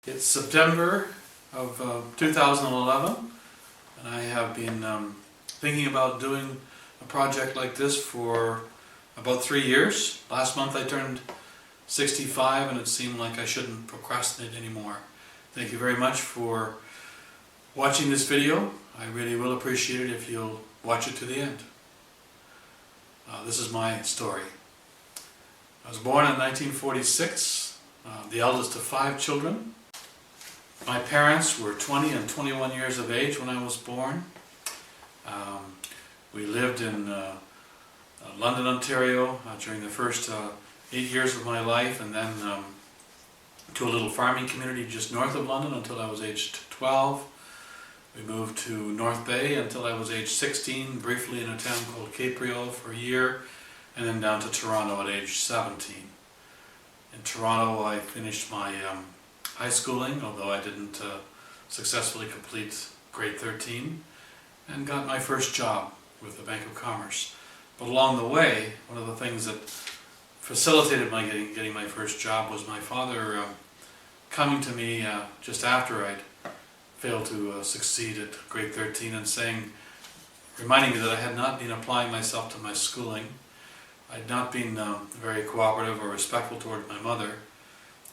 It's September of 2011, and I have been thinking about doing a project like this for about 3 years. Last month I turned 65 and it seemed like I shouldn't procrastinate anymore. Thank you very much for watching this video. I really will appreciate it if you'll watch it to the end. This is my story. I was born in 1946, the eldest of 5 children. My parents were 20 and 21 years of age when I was born. We lived in London, Ontario during the first 8 years of my life, and then to a little farming community just north of London until I was aged 12. We moved to North Bay until I was age 16, briefly in a town called Capreol for a year, and then down to Toronto at age 17. In Toronto I finished my high schooling, although I didn't successfully complete grade 13, and got my first job with the Bank of Commerce. But along the way, one of the things that facilitated my getting my first job was my father coming to me just after I'd failed to succeed at grade 13 and reminding me that I had not been applying myself to my schooling. I had not been very cooperative or respectful toward my mother,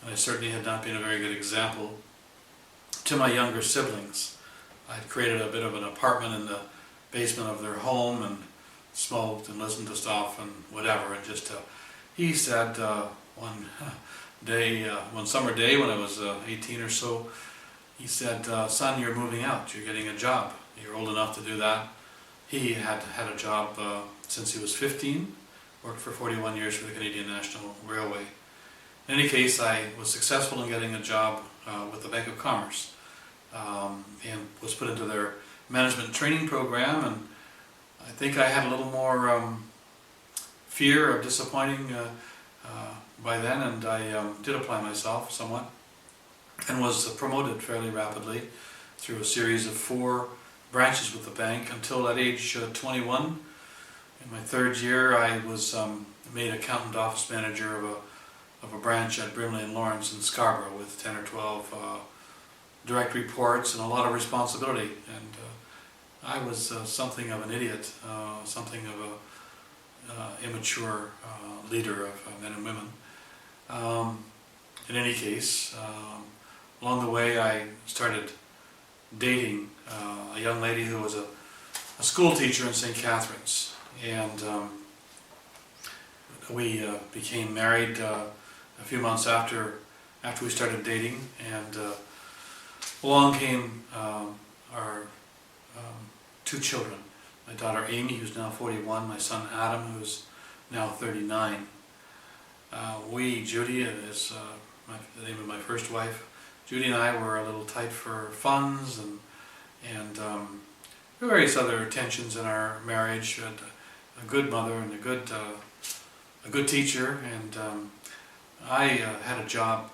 and I certainly had not been a very good example to my younger siblings. I had created a bit of an apartment in the basement of their home and smoked and listened to stuff and whatever. And just he said one summer day when I was 18 or so, he said, "Son, you're moving out. You're getting a job. You're old enough to do that." He had had a job since he was 15, worked for 41 years for the Canadian National Railway. In any case, I was successful in getting a job with the Bank of Commerce and was put into their management training program, and I think I had a little more fear of disappointing by then, and I did apply myself somewhat and was promoted fairly rapidly through a series of 4 branches with the bank until at age 21. In my 3rd year I was made accountant office manager of a branch at Brimley and Lawrence in Scarborough with 10 or 12 direct reports and a lot of responsibility. And I was something of an idiot, something of a immature leader of men and women. In any case, along the way I started dating a young lady who was a school teacher in St. Catharines, and we became married a few months after we started dating, and along came our 2 children. My daughter Amy, who's now 41, my son Adam, who's now 39. Judy is the name of my first wife, Judy and I were a little tight for funds and various other tensions in our marriage. We had a good mother and a good teacher, and I had a job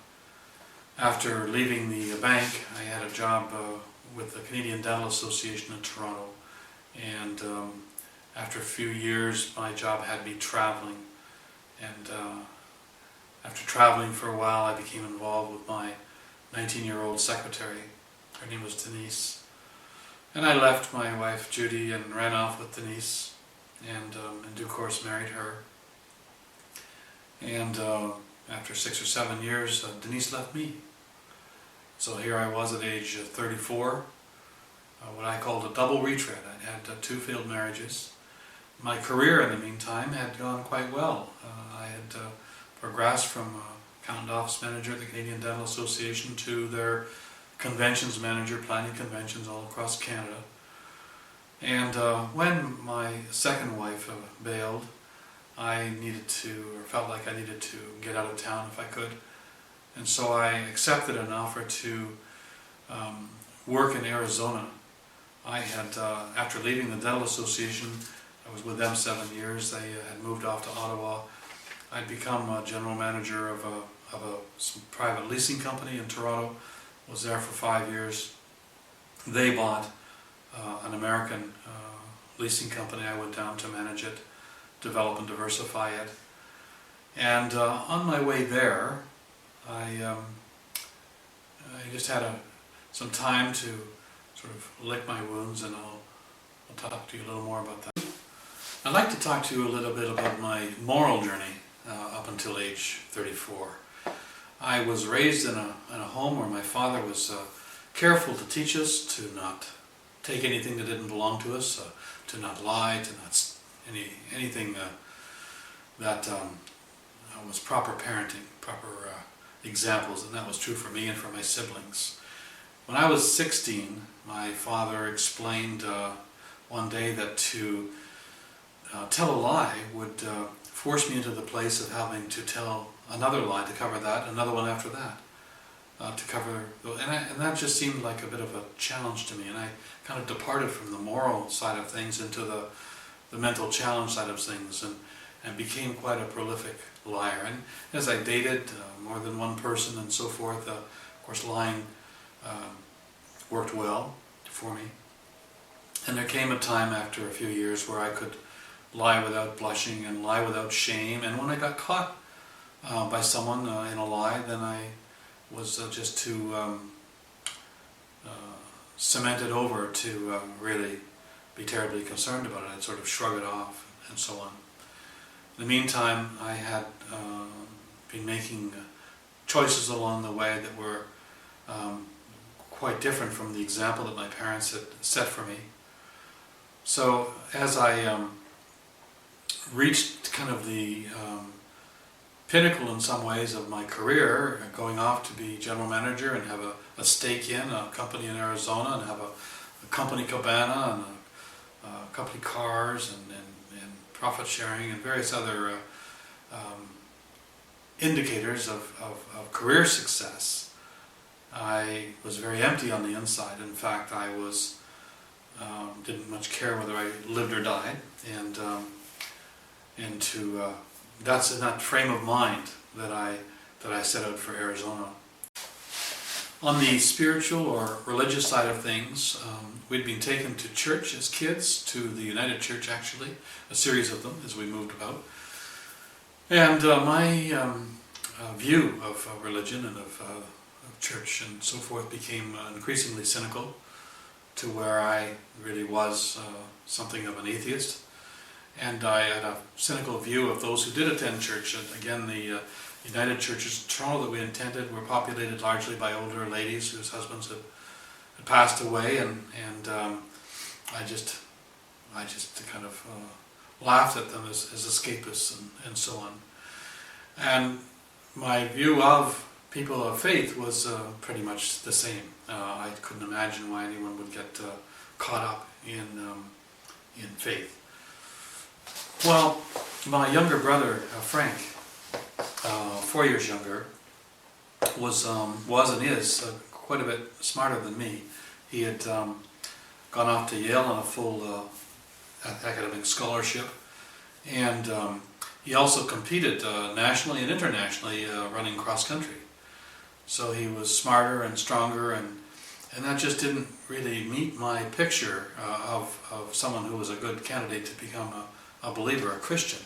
after leaving the bank. I had a job with the Canadian Dental Association in Toronto, and after a few years my job had me traveling, and after traveling for a while I became involved with my 19-year-old secretary. Her name was Denise, and I left my wife Judy and ran off with Denise, and in due course married her. And after 6 or 7 years, Denise left me. So here I was at age 34, what I called a double retread. I'd had 2 failed marriages. My career in the meantime had gone quite well. I had progressed from accountant office manager at the Canadian Dental Association to their conventions manager, planning conventions all across Canada. And when my second wife bailed, I felt like I needed to get out of town if I could. And so I accepted an offer to work in Arizona. I had, after leaving the Dental Association, I was with them 7 years. They had moved off to Ottawa. I'd become a general manager of a private leasing company in Toronto. Was there for 5 years. They bought an American leasing company. I went down to manage it, develop and diversify it. And on my way there, I I just had some time to sort of lick my wounds, and I'll talk to you a little more about that. I'd like to talk to you a little bit about my moral journey up until age 34. I was raised in a home where my father was careful to teach us to not take anything that didn't belong to us, to not lie, to not anything that was proper parenting, proper examples, and that was true for me and for my siblings. When I was 16, my father explained one day that to tell a lie would force me into the place of having to tell another lie to cover that, another one after that, to cover, and that just seemed like a bit of a challenge to me, and I kind of departed from the moral side of things into the mental challenge side of things, and became quite a prolific liar. And as I dated more than one person and so forth, of course lying worked well for me. And there came a time after a few years where I could lie without blushing and lie without shame, and when I got caught by someone in a lie, then I was just too cemented over to really be terribly concerned about it. I'd sort of shrug it off and so on. In the meantime, I had been making choices along the way that were quite different from the example that my parents had set for me. So as I reached kind of the pinnacle in some ways of my career, going off to be general manager and have a stake in a company in Arizona, and have a company cabana and a company cars and profit sharing and various other indicators of career success, I was very empty on the inside. In fact, I was didn't much care whether I lived or died, and that's in that frame of mind that I set out for Arizona. On the spiritual or religious side of things, we'd been taken to church as kids, to the United Church actually, a series of them as we moved about. And my view of religion and of church and so forth became increasingly cynical, to where I really was something of an atheist. And I had a cynical view of those who did attend church. And again, the United Churches in Toronto that we attended were populated largely by older ladies whose husbands had passed away, and I just kind of laughed at them as escapists and so on. And my view of people of faith was pretty much the same. I couldn't imagine why anyone would get caught up in faith. Well, my younger brother, Frank, 4 years younger, was and is quite a bit smarter than me. He had gone off to Yale on a full academic scholarship, and he also competed nationally and internationally running cross country. So he was smarter and stronger, and that just didn't really meet my picture of someone who was a good candidate to become a believer, a Christian.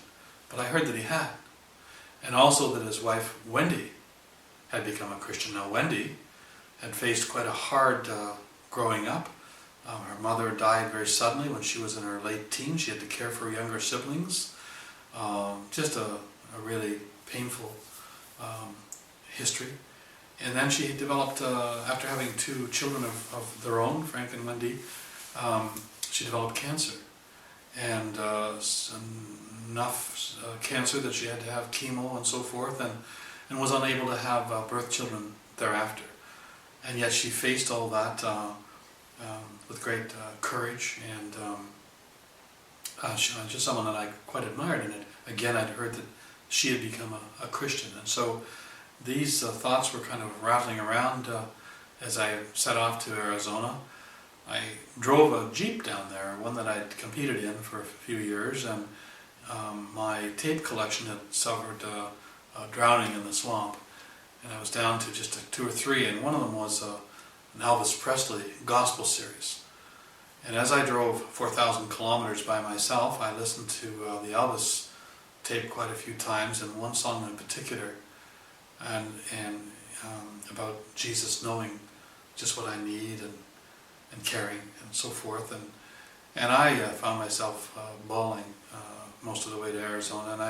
But I heard that he had. And also that his wife, Wendy, had become a Christian. Now, Wendy had faced quite a hard growing up. Her mother died very suddenly when she was in her late teens. She had to care for her younger siblings. Just a really painful history. And then she developed, after having 2 children of their own, Frank and Wendy, she developed cancer. And enough cancer that she had to have chemo and so forth, and was unable to have birth children thereafter. And yet she faced all that with great courage, and just someone that I quite admired. And again, I'd heard that she had become a Christian. And so these thoughts were kind of rattling around as I set off to Arizona. I drove a Jeep down there, one that I'd competed in for a few years, and my tape collection had suffered drowning in the swamp, and I was down to just 2 or 3, and one of them was an Elvis Presley gospel series. And as I drove 4,000 kilometers by myself, I listened to the Elvis tape quite a few times, and one song in particular, and about Jesus knowing just what I need and caring and so forth. And I found myself bawling most of the way to Arizona, and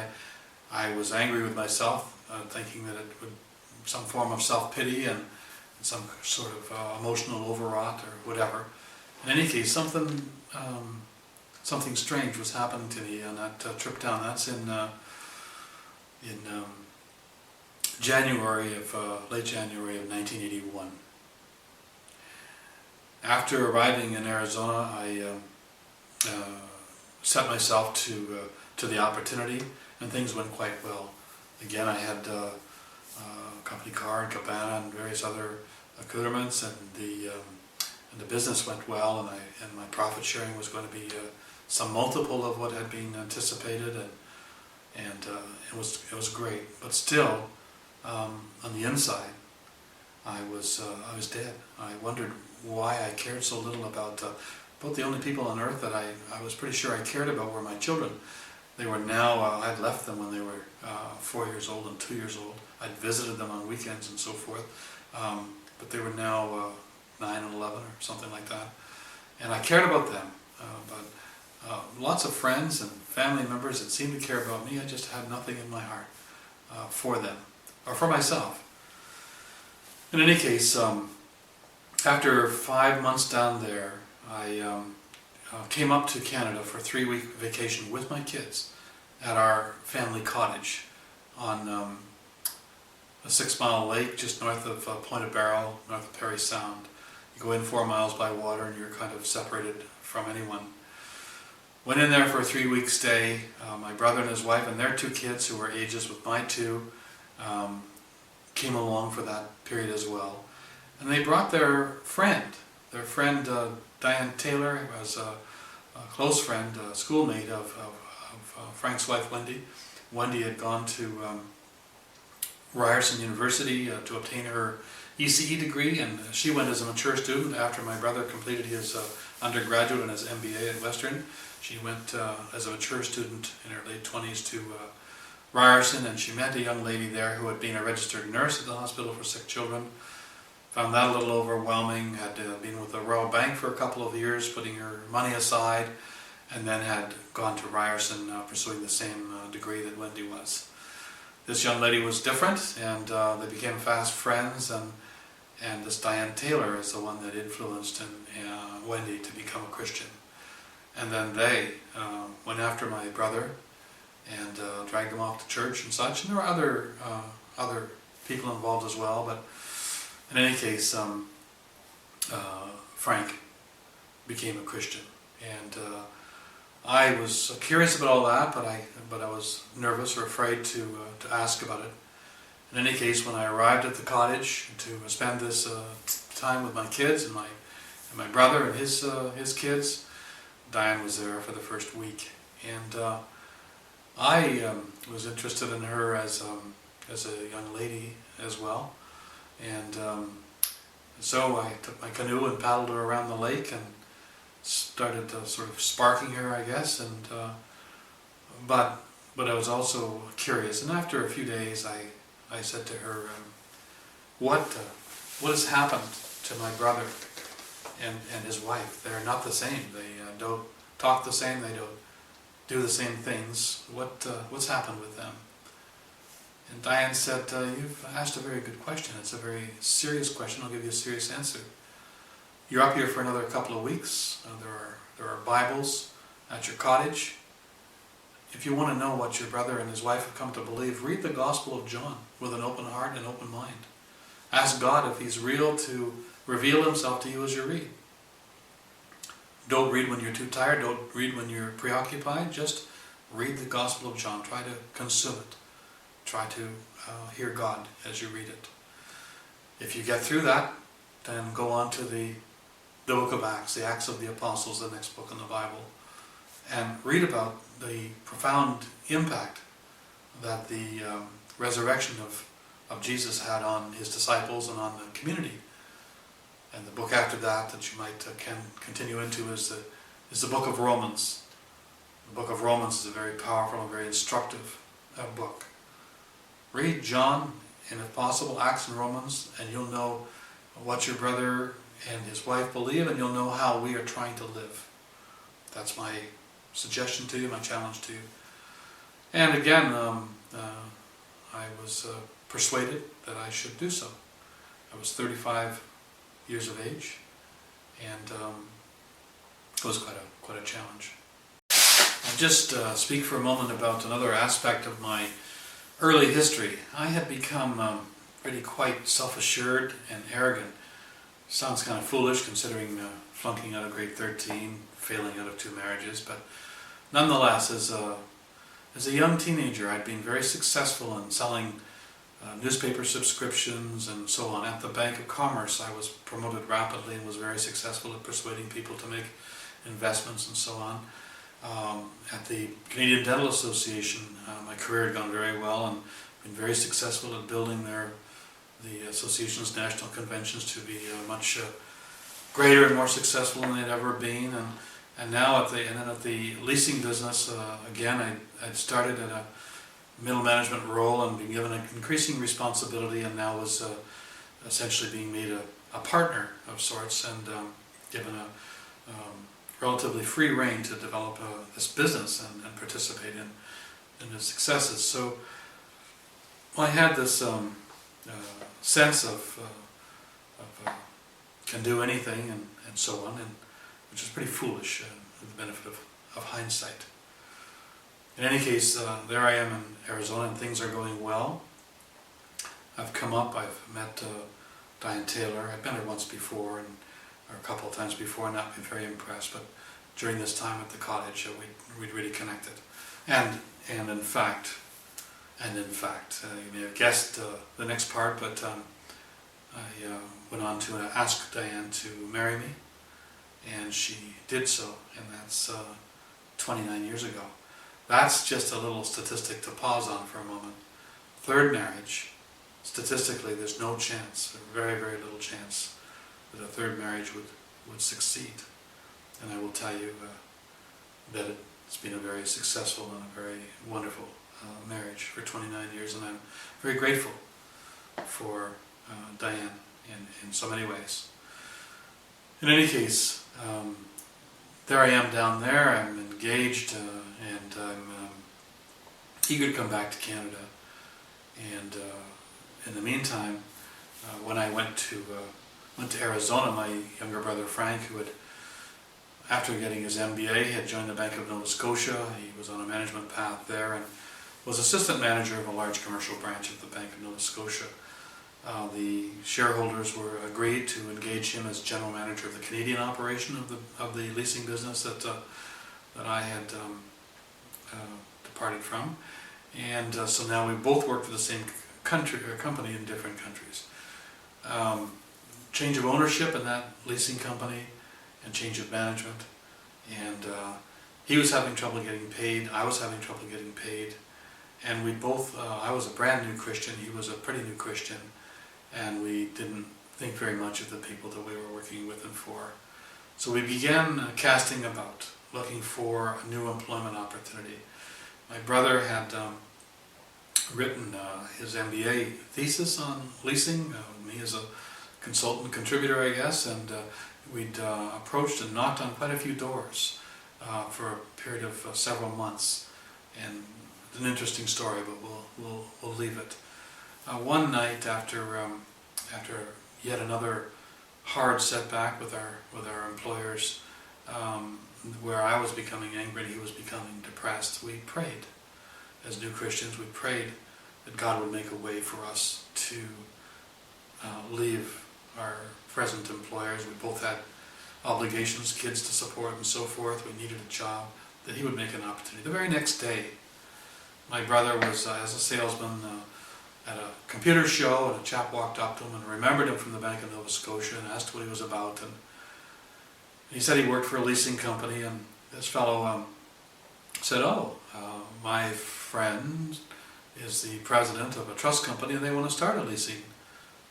I was angry with myself, thinking that it would some form of self-pity and some sort of emotional overwrought or whatever. In any case, something strange was happening to me on that trip down. That's in January of late January of 1981. After arriving in Arizona, I set myself to the opportunity, and things went quite well. Again, I had a company car and cabana and various other accoutrements, and the business went well, and my profit sharing was going to be some multiple of what had been anticipated, and it was great. But still, on the inside, I was dead. I wondered why I cared so little about the only people on earth that I was pretty sure I cared about were my children. They were now, I'd left them when they were 4 years old and 2 years old. I'd visited them on weekends and so forth, but they were now 9 and 11 or something like that. And I cared about them, but lots of friends and family members that seemed to care about me, I just had nothing in my heart for them, or for myself. In any case, after 5 months down there, I came up to Canada for a 3-week vacation with my kids at our family cottage on a 6-mile lake just north of Point of Barrow, north of Parry Sound. You go in 4 miles by water and you're kind of separated from anyone. Went in there for a 3-week stay. My brother and his wife and their 2 kids, who were ages with my 2, came along for that period as well. And they brought their friend Diane Taylor, who was a close friend, a schoolmate of Frank's wife Wendy. Wendy had gone to Ryerson University to obtain her ECE degree, and she went as a mature student after my brother completed his undergraduate and his MBA at Western. She went as a mature student in her late 20s to Ryerson, and she met a young lady there who had been a registered nurse at the hospital for sick children. Found that a little overwhelming, had been with the Royal Bank for a couple of years, putting her money aside, and then had gone to Ryerson pursuing the same degree that Wendy was. This young lady was different, and they became fast friends, and this Diane Taylor is the one that influenced Wendy to become a Christian. And then they went after my brother and dragged him off to church and such, and there were other people involved as well, but in any case, Frank became a Christian, and I was curious about all that, but I was nervous or afraid to ask about it. In any case, when I arrived at the cottage to spend this time with my kids and my brother and his kids, Diane was there for the first week, and I was interested in her as a young lady as well. And so I took my canoe and paddled her around the lake and started sort of sparking her, I guess. And but I was also curious. And after a few days, I said to her, "What has happened to my brother and his wife? They're not the same. They don't talk the same. They don't do the same things. What's happened with them?" And Diane said, "You've asked a very good question. It's a very serious question. I'll give you a serious answer. You're up here for another couple of weeks. There are Bibles at your cottage. If you want to know what your brother and his wife have come to believe, read the Gospel of John with an open heart and an open mind. Ask God if He's real to reveal Himself to you as you read. Don't read when you're too tired. Don't read when you're preoccupied. Just read the Gospel of John. Try to consume it. Try to hear God as you read it. If you get through that, then go on to the book of Acts, the Acts of the Apostles, the next book in the Bible, and read about the profound impact that the resurrection of Jesus had on His disciples and on the community. And the book after that you might can continue into is the book of Romans. The book of Romans is a very powerful and very instructive book. Read John and if possible, Acts and Romans, and you'll know what your brother and his wife believe, and you'll know how we are trying to live. That's my suggestion to you, my challenge to you. And again, I was persuaded that I should do so. I was 35 years of age, and it was quite a challenge. I'll just speak for a moment about another aspect of my early history. I had become really quite self-assured and arrogant. Sounds kind of foolish considering flunking out of grade 13, failing out of 2 marriages, but nonetheless, as a young teenager, I'd been very successful in selling newspaper subscriptions and so on. At the Bank of Commerce, I was promoted rapidly and was very successful at persuading people to make investments and so on. At the Canadian Dental Association, my career had gone very well and been very successful at building the association's national conventions to be much greater and more successful than they'd ever been. And now at the leasing business, again, I'd started at a middle management role and been given an increasing responsibility, and now was essentially being made a partner of sorts, and given a relatively free rein to develop this business and participate in its successes. So I had this sense of can do anything and so on, and which is pretty foolish with the benefit of hindsight. In any case, there I am in Arizona, and things are going well. I've come up, I've met Diane Taylor. I've met her once before, or a couple of times before, and not been very impressed, but during this time at the cottage, we'd really connected. And in fact, you may have guessed the next part, but I went on to ask Diane to marry me, and she did so, and that's 29 years ago. That's just a little statistic to pause on for a moment. Third marriage, statistically, there's no chance, very, very little chance, that a third marriage would succeed. And I will tell you that it's been a very successful and a very wonderful marriage for 29 years, and I'm very grateful for Diane in so many ways. In any case, there I am down there. I'm engaged, and I'm eager to come back to Canada. And in the meantime, when I went to Arizona, my younger brother Frank, who had, after getting his MBA, had joined the Bank of Nova Scotia. He was on a management path there and was assistant manager of a large commercial branch of the Bank of Nova Scotia. The shareholders were agreed to engage him as general manager of the Canadian operation of the leasing business that I had departed from, and so now we both work for the same company in different countries. Change of ownership in that leasing company, and change of management, and he was having trouble getting paid. I was having trouble getting paid, and we both. I was a brand new Christian. He was a pretty new Christian. And we didn't think very much of the people that we were working with and for. So we began casting about, looking for a new employment opportunity. My brother had written his MBA thesis on leasing, me as a consultant contributor, I guess, and we'd approached and knocked on quite a few doors for a period of several months. And it's an interesting story, but we'll leave it. One night, after yet another hard setback with our employers, where I was becoming angry and he was becoming depressed, we prayed. As new Christians, we prayed that God would make a way for us to leave our present employers. We both had obligations, kids to support and so forth. We needed a job, that he would make an opportunity. The very next day, my brother was, as a salesman, at a computer show, and a chap walked up to him and remembered him from the Bank of Nova Scotia and asked what he was about. And he said he worked for a leasing company, and this fellow said, my friend is the president of a trust company and they want to start a leasing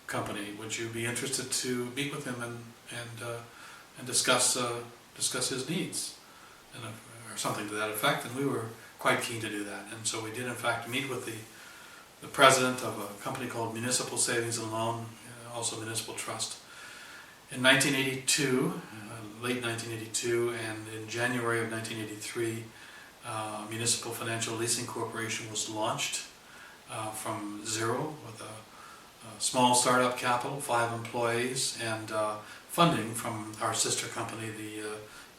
company. Would you be interested to meet with him and discuss his needs, or something to that effect? And we were quite keen to do that, and so we did in fact meet with the the president of a company called Municipal Savings and Loan, also Municipal Trust. In 1982, late 1982, and in January of 1983, Municipal Financial Leasing Corporation was launched from zero with a small startup capital, 5 employees, and funding from our sister company, the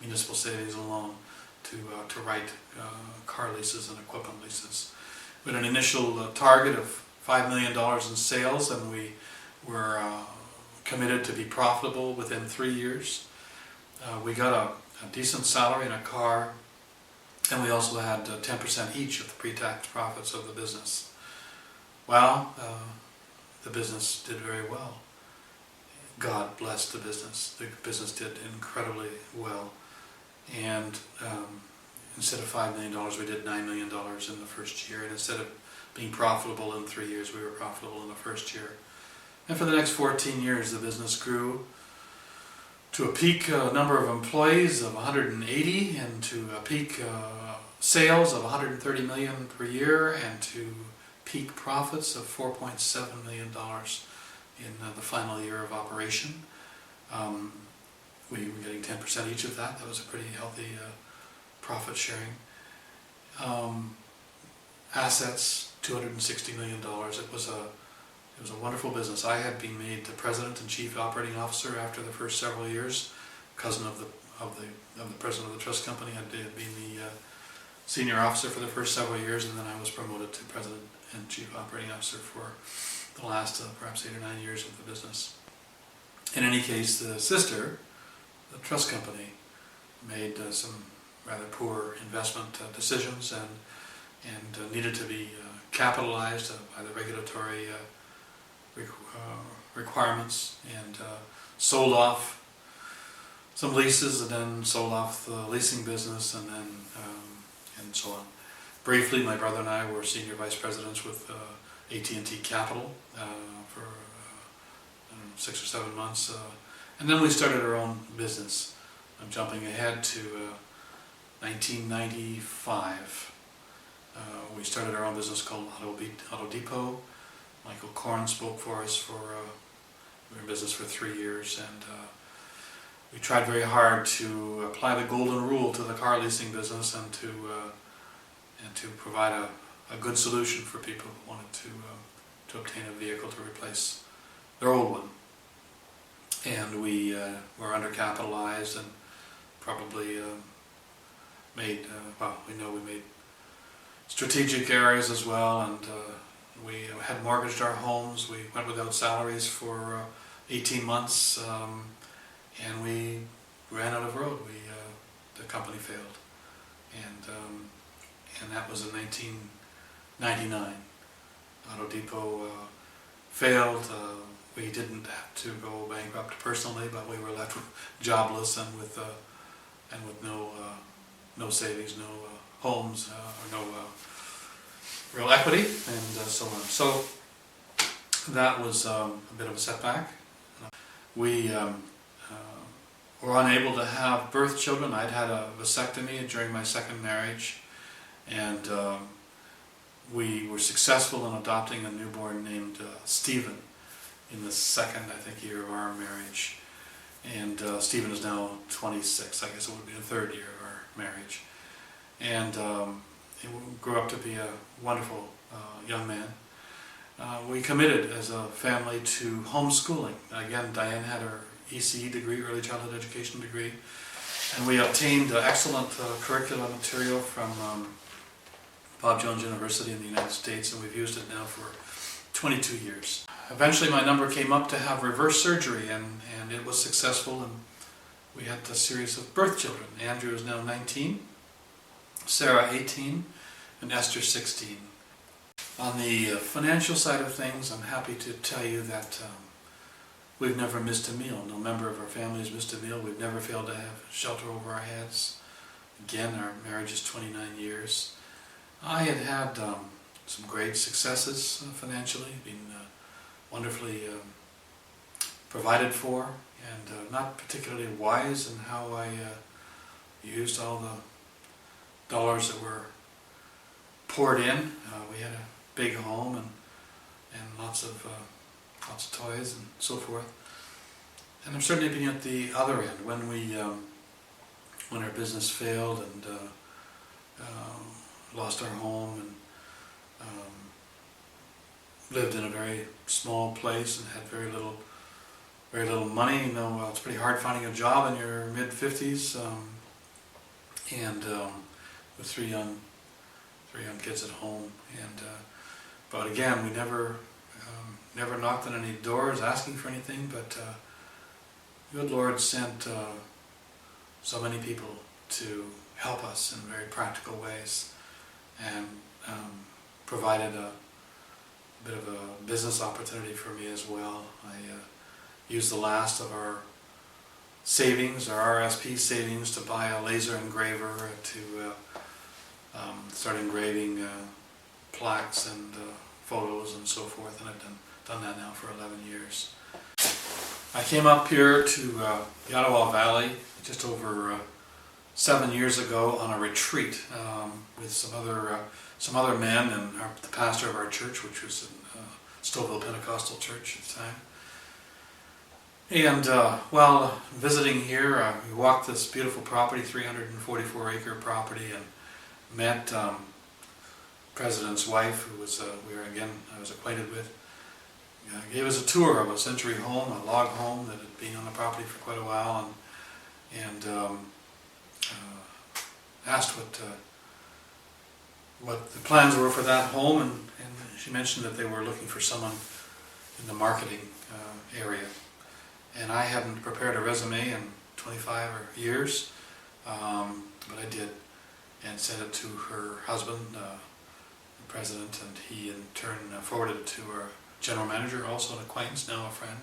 Municipal Savings and Loan, to write car leases and equipment leases. We had an initial target of $5 million in sales, and we were committed to be profitable within 3 years. We got a decent salary and a car, and we also had 10% each of the pre-tax profits of the business. Well, the business did very well. God blessed the business. The business did incredibly well. And instead of $5 million, we did $9 million in the first year. And instead of being profitable in 3 years, we were profitable in the first year. And for the next 14 years, the business grew to a peak number of employees of 180, and to a peak sales of $130 million per year, and to peak profits of $4.7 million in the final year of operation. We were getting 10% each of that. That was a pretty healthy profit sharing. Assets, $260 million. It was a wonderful business. I had been made the president and chief operating officer after the first several years. Cousin of the president of the trust company had been the senior officer for the first several years, and then I was promoted to president and chief operating officer for the last perhaps 8 or 9 years of the business. In any case, the sister, the trust company, made some rather poor investment decisions and needed to be capitalized by the regulatory requirements, and sold off some leases, and then sold off the leasing business, and then and so on. Briefly, my brother and I were senior vice presidents with AT&T Capital for 6 or 7 months, and then we started our own business. I'm jumping ahead to 1995. We started our own business called Auto Depot. Michael Korn spoke for us we were in business for 3 years, and we tried very hard to apply the golden rule to the car leasing business, and to provide a good solution for people who wanted to obtain a vehicle to replace their old one. And we were undercapitalized, and probably made we made strategic errors as well, and we had mortgaged our homes. We went without salaries for 18 months, and we ran out of road. The company failed, and that was in 1999. Auto Depot failed. We didn't have to go bankrupt personally, but we were left jobless and with no savings, no homes, or no real equity, and so on. So that was a bit of a setback. We were unable to have birth children. I'd had a vasectomy during my second marriage, and we were successful in adopting a newborn named Stephen in the second, I think, year of our marriage. And Stephen is now 26. I guess it would be the third year of our marriage. And he grew up to be a wonderful young man. We committed as a family to homeschooling. Again, Diane had her ECE degree, Early Childhood Education degree, and we obtained excellent curriculum material from Bob Jones University in the United States, and we've used it now for 22 years. Eventually my number came up to have reverse surgery, and it was successful, and we had a series of birth children. Andrew is now 19, Sarah 18, and Esther 16. On the financial side of things, I'm happy to tell you that we've never missed a meal. No member of our family has missed a meal. We've never failed to have shelter over our heads. Again, our marriage is 29 years. I had some great successes financially, been wonderfully provided for, and not particularly wise in how I used all the dollars that were poured in. We had a big home, and and lots of toys and so forth. And I'm certainly being at the other end when when our business failed and lost our home and lived in a very small place and had very little money. You know, it's pretty hard finding a job in your mid-50s, and with three young kids at home. And but again, we never knocked on any doors asking for anything. But the good Lord sent so many people to help us in very practical ways, and provided a bit of a business opportunity for me as well. I used the last of our savings, our RSP savings, to buy a laser engraver to start engraving plaques and photos and so forth, and I've done that now for 11 years. I came up here to the Ottawa Valley just over 7 years ago on a retreat with some other men and the pastor of our church, which was in Stouffville Pentecostal Church at the time. And while visiting here, we walked this beautiful property, 344-acre property, and met President's wife, who was I was acquainted with. Gave us a tour of a century home, a log home that had been on the property for quite a while, and asked what the plans were for that home, and she mentioned that they were looking for someone in the marketing area. And I hadn't prepared a resume in 25 years, but I did, and sent it to her husband, the president, and he in turn forwarded it to our general manager, also an acquaintance, now a friend.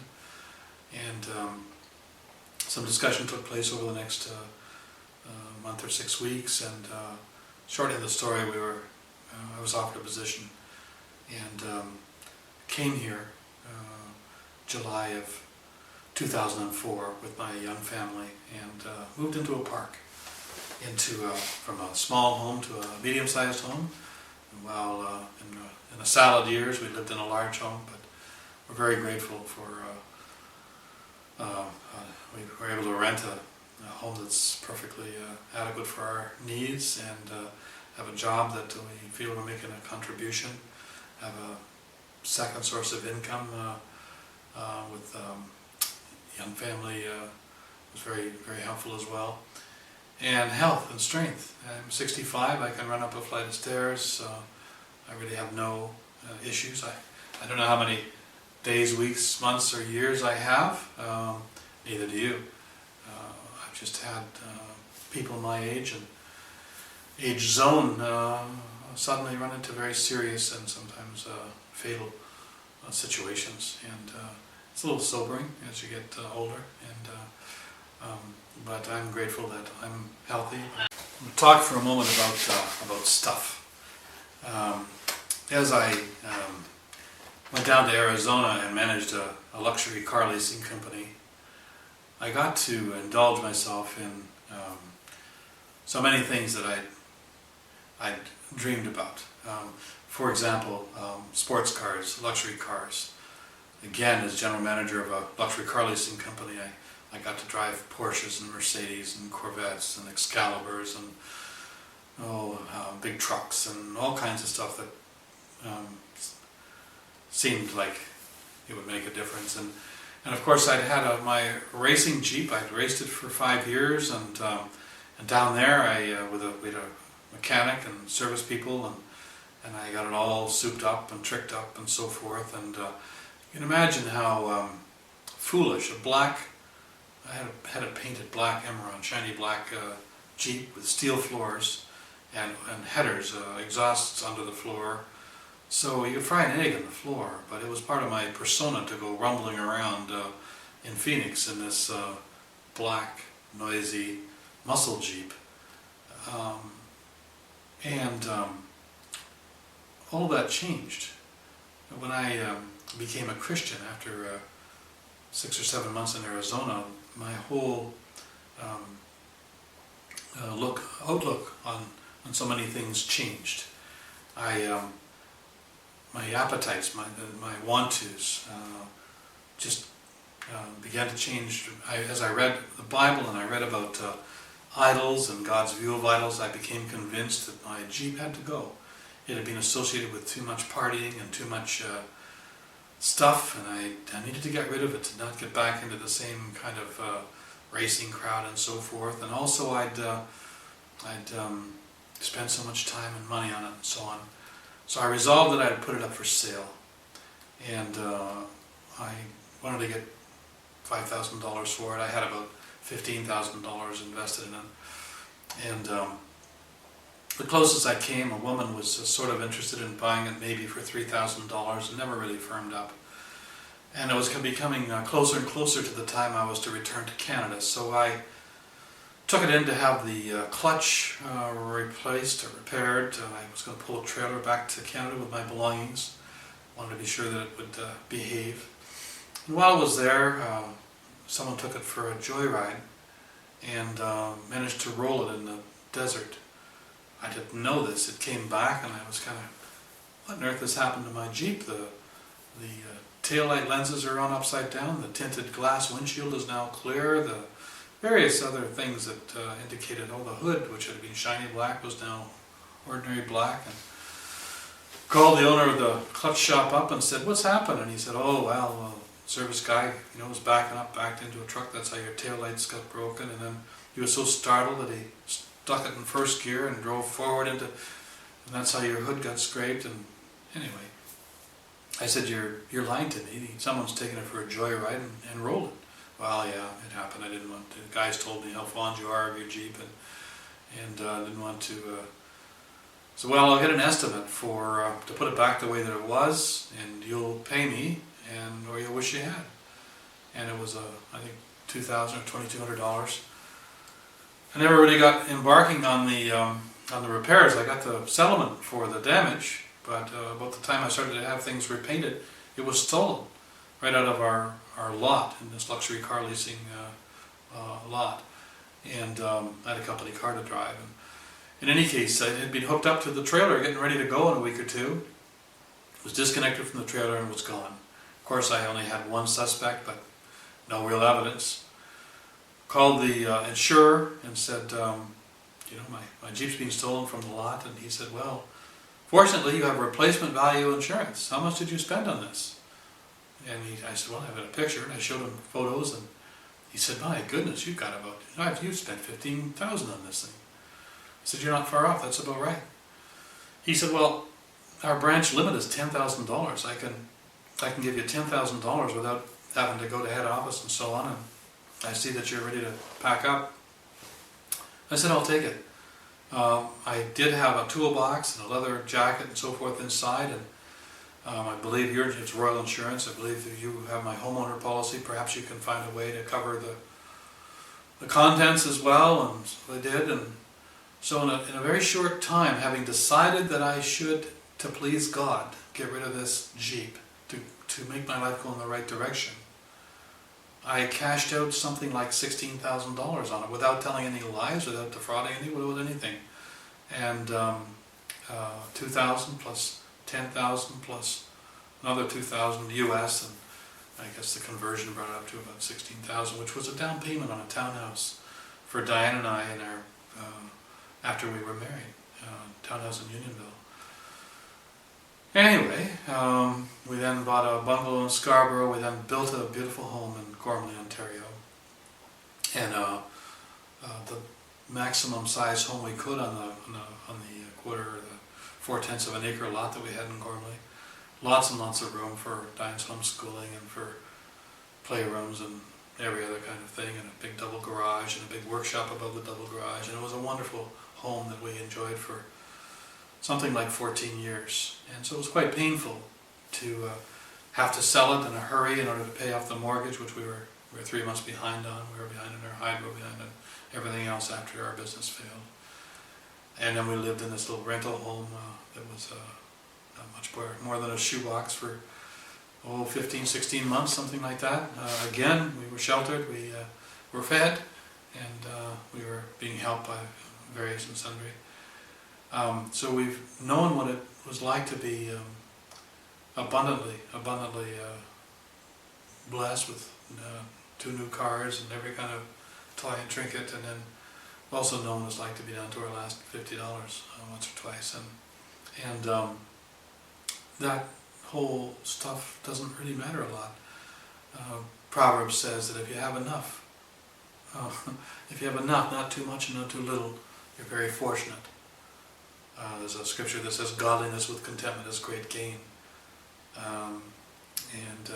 And some discussion took place over the next month or 6 weeks, and shortly in the story, I was offered a position, and came here July of 2004 with my young family, and moved into a park, from a small home to a medium-sized home. And while in the salad years, we lived in a large home, but we're very grateful for we were able to rent a home that's perfectly adequate for our needs, and have a job that we feel we're making a contribution, have a second source of income with young family was very, very helpful as well. And health and strength. I'm 65, I can run up a flight of stairs, I really have no issues. I don't know how many days, weeks, months, or years I have, neither do you. I've just had people my age and age zone suddenly run into very serious and sometimes fatal situations, and it's a little sobering as you get older. And but I'm grateful that I'm healthy. We'll talk for a moment about stuff. As I went down to Arizona and managed a luxury car leasing company, I got to indulge myself in so many things that I'd dreamed about. For example, sports cars, luxury cars. Again, as general manager of a luxury car leasing company, I got to drive Porsches and Mercedes and Corvettes and Excaliburs and big trucks and all kinds of stuff that seemed like it would make a difference. And of course, I'd had my racing Jeep. I'd raced it for 5 years, and down there, we had a mechanic and service people, and I got it all souped up and tricked up and so forth. And you can imagine how foolish I had a painted black Emerald, shiny black Jeep with steel floors and headers, exhausts under the floor. So you could fry an egg on the floor, but it was part of my persona to go rumbling around in Phoenix in this black, noisy muscle Jeep. And all that changed when I became a Christian after 6 or 7 months in Arizona. My whole outlook on so many things changed. I my appetites, my want-tos, just began to change. As I read the Bible and I read about idols and God's view of idols, I became convinced that my Jeep had to go. It had been associated with too much partying and too much stuff, and I needed to get rid of it to not get back into the same kind of racing crowd and so forth. And also I'd spend so much time and money on it and so on. So I resolved that I'd put it up for sale, and I wanted to get $5,000 for it. I had about $15,000 invested in it, and the closest I came, a woman was sort of interested in buying it maybe for $3,000 and never really firmed up. And it was becoming closer and closer to the time I was to return to Canada, so I took it in to have the clutch replaced or repaired. I was going to pull a trailer back to Canada with my belongings. Wanted to be sure that it would behave. And while I was there, someone took it for a joyride and managed to roll it in the desert. I didn't know this. It came back and I was kind of, what on earth has happened to my Jeep? The taillight lenses are on upside down. The tinted glass windshield is now clear. The various other things that indicated, oh, the hood, which had been shiny black, was now ordinary black. And called the owner of the clutch shop up and said, what's happened? And he said, oh, well, service guy, was backing up, backed into a truck. That's how your taillights got broken. And then he was so startled that he stuck it in first gear and drove forward and that's how your hood got scraped. And anyway, I said, you're lying to me. Someone's taken it for a joyride and rolled it. Well, yeah, it happened. I didn't want to. The guys told me how fond you are of your Jeep, and I didn't want to. So, well, I'll get an estimate for to put it back the way that it was, and you'll pay me, or you'll wish you had. And it was I think $2,000 or $2,200. I never really got embarking on the repairs. I got the settlement for the damage, but about the time I started to have things repainted, it was stolen right out of our lot in this luxury car leasing lot, and I had a company car to drive. And in any case, it had been hooked up to the trailer, getting ready to go in a week or two. It was disconnected from the trailer and was gone. Of course, I only had one suspect, but no real evidence. Called the insurer and said, my Jeep's being stolen from the lot, and he said, well, fortunately, you have replacement value insurance. How much did you spend on this? And I said, well, I have a picture, and I showed him photos, and he said, my goodness, you've spent $15,000 on this thing. I said, you're not far off, that's about right. He said, well, our branch limit is $10,000. I can give you $10,000 without having to go to head office and so on, and I see that you're ready to pack up. I said, I'll take it. I did have a toolbox and a leather jacket and so forth inside, and I believe it's Royal Insurance. I believe if you have my homeowner policy, perhaps you can find a way to cover the contents as well, and so they did. And so in a very short time, having decided that I should, to please God, get rid of this Jeep, to make my life go in the right direction, I cashed out something like $16,000 on it without telling any lies, without defrauding anyone, with anything. And $2,000 plus $10,000 plus another $2,000 US, and I guess the conversion brought it up to about $16,000, which was a down payment on a townhouse for Diane and I in our after we were married, townhouse in Unionville. Anyway, we then bought a bungalow in Scarborough. We then built a beautiful home in Gormley, Ontario, and the maximum size home we could on the quarter, the 4/10 of an acre lot that we had in Gormley. Lots and lots of room for Diane's homeschooling and for playrooms and every other kind of thing, and a big double garage and a big workshop above the double garage, and it was a wonderful home that we enjoyed for something like 14 years. And so it was quite painful to have to sell it in a hurry in order to pay off the mortgage, which we were 3 months behind on. We were behind on our hydro, behind on everything else after our business failed. And then we lived in this little rental home that was not much more than a shoebox for 15, 16 months, something like that. Again, we were sheltered, we were fed, and we were being helped by various and sundry. So we've known what it was like to be abundantly blessed with 2 new cars and every kind of toy and trinket, and then also known as like to be down to our last $50 once or twice, and that whole stuff doesn't really matter a lot. Proverbs says that if you have enough, not too much and not too little, you're very fortunate. There's a scripture that says godliness with contentment is great gain, and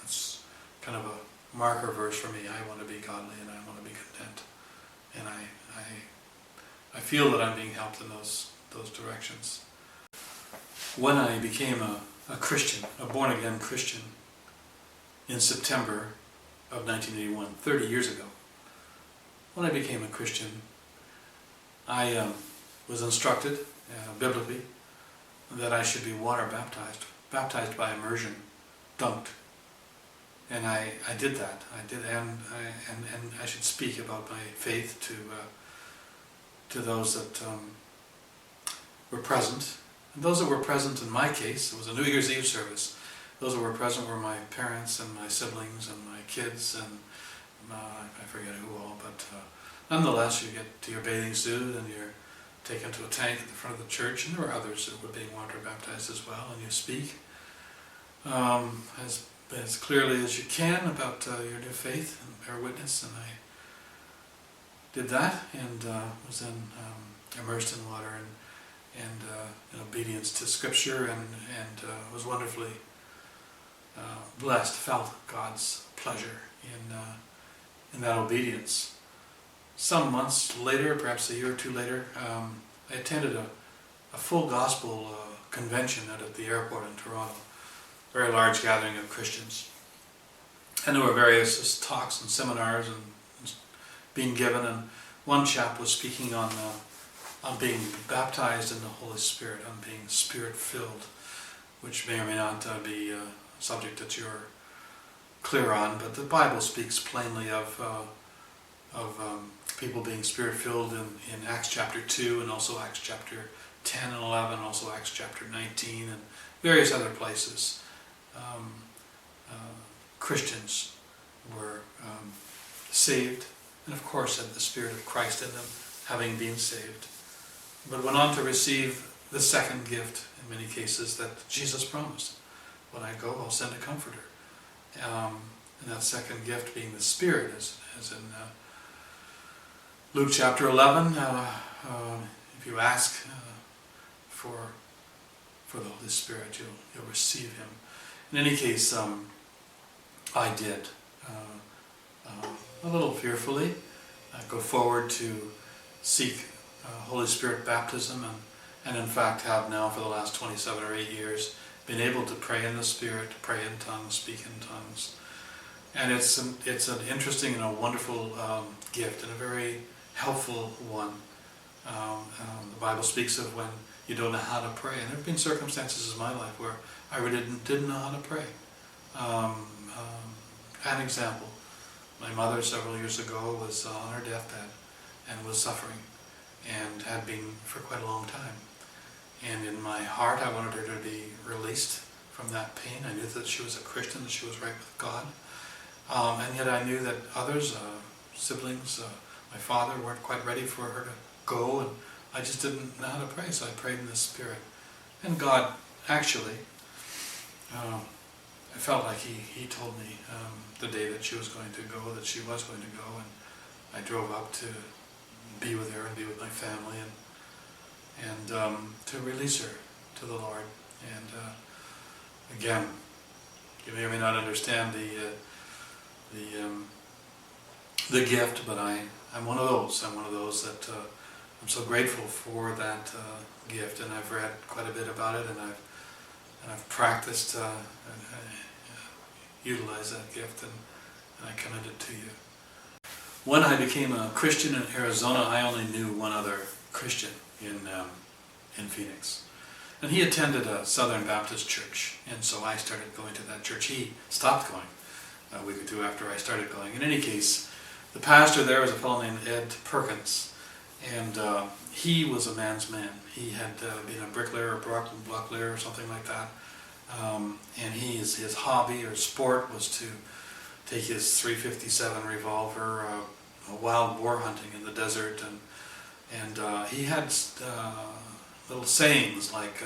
it's kind of a marker verse for me. I want to be godly and I want to be content, and I feel that I'm being helped in those directions. When I became a Christian, a born-again Christian, in September of 1981, 30 years ago, when I became a Christian, I was instructed biblically that I should be water baptized by immersion, dunked. And I did that. And I should speak about my faith to those that were present. And those that were present in my case, it was a New Year's Eve service. Those that were present were my parents and my siblings and my kids and I forget who all, but nonetheless you get to your bathing suit and you're taken to a tank at the front of the church, and there were others that were being water baptized as well, and you speak as clearly as you can about your new faith and bear witness, and I did that and was then immersed in water and in obedience to Scripture, and was wonderfully blessed, felt God's pleasure in that obedience. Some months later, perhaps a year or two later, I attended a full gospel convention out at the airport in Toronto, a very large gathering of Christians. And there were various talks and seminars and being given, and one chap was speaking on being baptized in the Holy Spirit, on being Spirit-filled, which may or may not be a subject that you're clear on, but the Bible speaks plainly of people being Spirit-filled in Acts chapter 2 and also Acts chapter 10 and 11, also Acts chapter 19 and various other places. Christians were saved, and of course had the Spirit of Christ in them, having been saved, but went on to receive the second gift in many cases that Jesus promised. When I go, I'll send a comforter. And that second gift being the Spirit, as in Luke chapter 11, if you ask for the Holy Spirit, you'll receive Him. In any case, I did, a little fearfully, go forward to seek Holy Spirit baptism, and in fact have now for the last 27 or 8 years been able to pray in the Spirit, pray in tongues, speak in tongues. And it's an interesting and a wonderful gift, and a very helpful one. The Bible speaks of when you don't know how to pray, and there have been circumstances in my life where I really didn't know how to pray. An example, my mother several years ago was on her deathbed and was suffering, and had been for quite a long time. And in my heart I wanted her to be released from that pain. I knew that she was a Christian, that she was right with God. And yet I knew that others, siblings, my father, weren't quite ready for her to go, and I just didn't know how to pray, so I prayed in the Spirit. And God actually, I felt like He told me the day that she was going to go, that she was going to go, and I drove up to be with her and be with my family, and to release her to the Lord. And again, you may or may not understand the gift, but I'm one of those. I'm one of those that I'm so grateful for that gift, and I've read quite a bit about it, and I've practiced and utilized that gift, and I commend it to you. When I became a Christian in Arizona, I only knew one other Christian in Phoenix. And he attended a Southern Baptist church, and so I started going to that church. He stopped going a week or two after I started going. In any case, the pastor there was a fellow named Ed Perkins, and he was a man's man. He had been a bricklayer or block layer or something like that, And his hobby or sport was to take his .357 revolver, wild boar hunting in the desert, and he had little sayings like,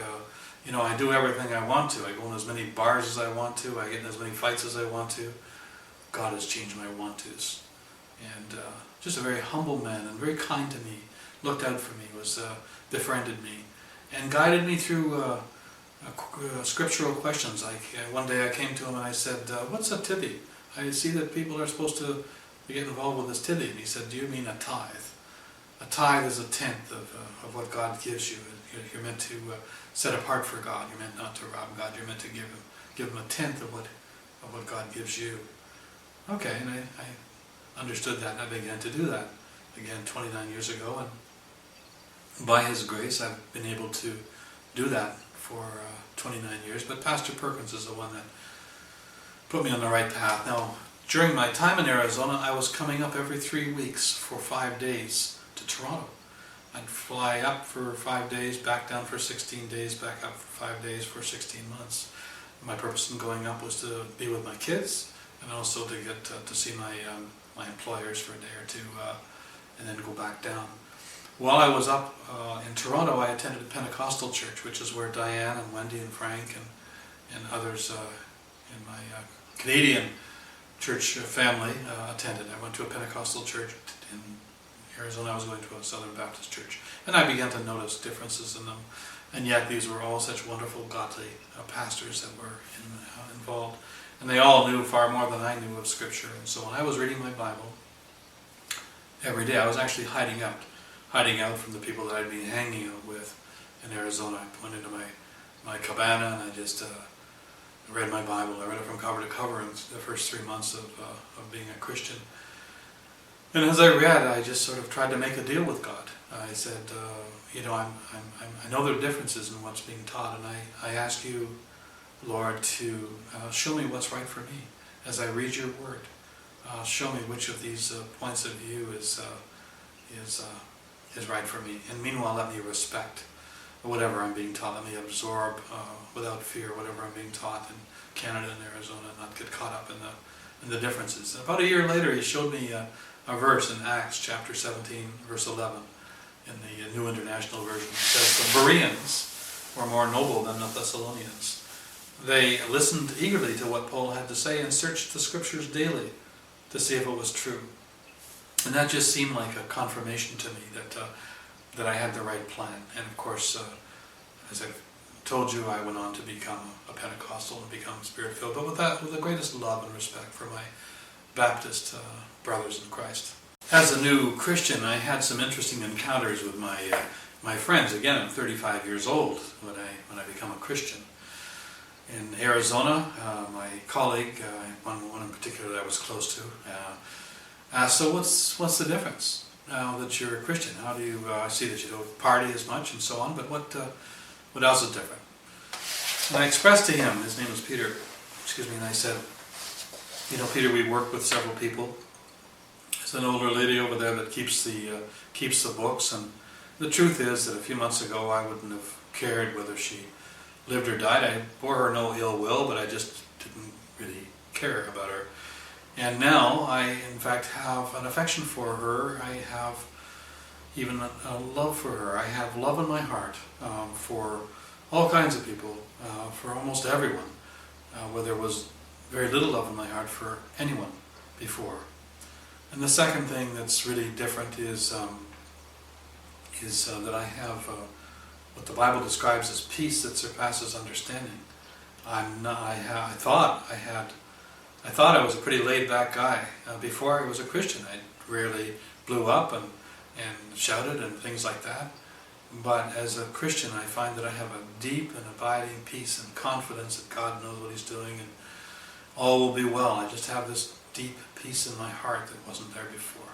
I do everything I want to. I go in as many bars as I want to. I get in as many fights as I want to. God has changed my want-tos. And just a very humble man and very kind to me, looked out for me, befriended me, and guided me through scriptural questions. Like one day I came to him and I said, what's a tithe? I see that people are supposed to be getting involved with this tithe. And he said, do you mean a tithe? A tithe is a tenth of what God gives you. You're meant to set apart for God. You're meant not to rob God. You're meant to give him a tenth of what God gives you. Okay, and I understood that, and I began to do that again 29 years ago, and by His grace I've been able to do that for 29 years. But Pastor Perkins is the one that put me on the right path. Now, during my time in Arizona, I was coming up every 3 weeks for 5 days to Toronto. I'd fly up for 5 days, back down for 16 days, back up for 5 days for 16 months. My purpose in going up was to be with my kids, and also to get to see my employers for a day or two, and then go back down. While I was up in Toronto, I attended a Pentecostal church, which is where Diane and Wendy and Frank and others in my Canadian church family attended. I went to a Pentecostal church in Arizona. I was going to a Southern Baptist church, and I began to notice differences in them. And yet these were all such wonderful, godly pastors that were involved. And they all knew far more than I knew of Scripture. And so when I was reading my Bible every day, I was actually hiding out from the people that I'd been hanging out with in Arizona. I went into my cabana and I just read my Bible. I read it from cover to cover in the first 3 months of being a Christian. And as I read, I just sort of tried to make a deal with God. I said, I know there are differences in what's being taught, and I ask you, Lord, to show me what's right for me as I read your word. Show me which of these points of view is right for me. And meanwhile, let me respect whatever I'm being taught. Let me absorb without fear whatever I'm being taught in Canada and Arizona, and not get caught up in the differences. And about a year later, he showed me a verse in Acts chapter 17, verse 11, in the New International Version. It says, the Bereans were more noble than the Thessalonians. They listened eagerly to what Paul had to say and searched the Scriptures daily to see if it was true. And that just seemed like a confirmation to me that I had the right plan. And of course, as I've told you, I went on to become a Pentecostal and become Spirit-filled, but with the greatest love and respect for my Baptist brothers in Christ. As a new Christian, I had some interesting encounters with my friends. Again, I'm 35 years old when I become a Christian. In Arizona, my colleague, one in particular that I was close to, asked, so what's the difference now that you're a Christian? How do you, I see that you don't party as much and so on, but what else is different? And I expressed to him, his name was Peter, and I said, Peter, we work with several people. There's an older lady over there that keeps the books, and the truth is that a few months ago I wouldn't have cared whether she lived or died. I bore her no ill will, but I just didn't really care about her. And now I, in fact, have an affection for her. I have even a love for her. I have love in my heart for all kinds of people, for almost everyone, where there was very little love in my heart for anyone before. And the second thing that's really different is that I have what the Bible describes as peace that surpasses understanding. I thought I was a pretty laid-back guy before I was a Christian. I rarely blew up and shouted and things like that. But as a Christian, I find that I have a deep and abiding peace and confidence that God knows what He's doing and all will be well. I just have this deep peace in my heart that wasn't there before.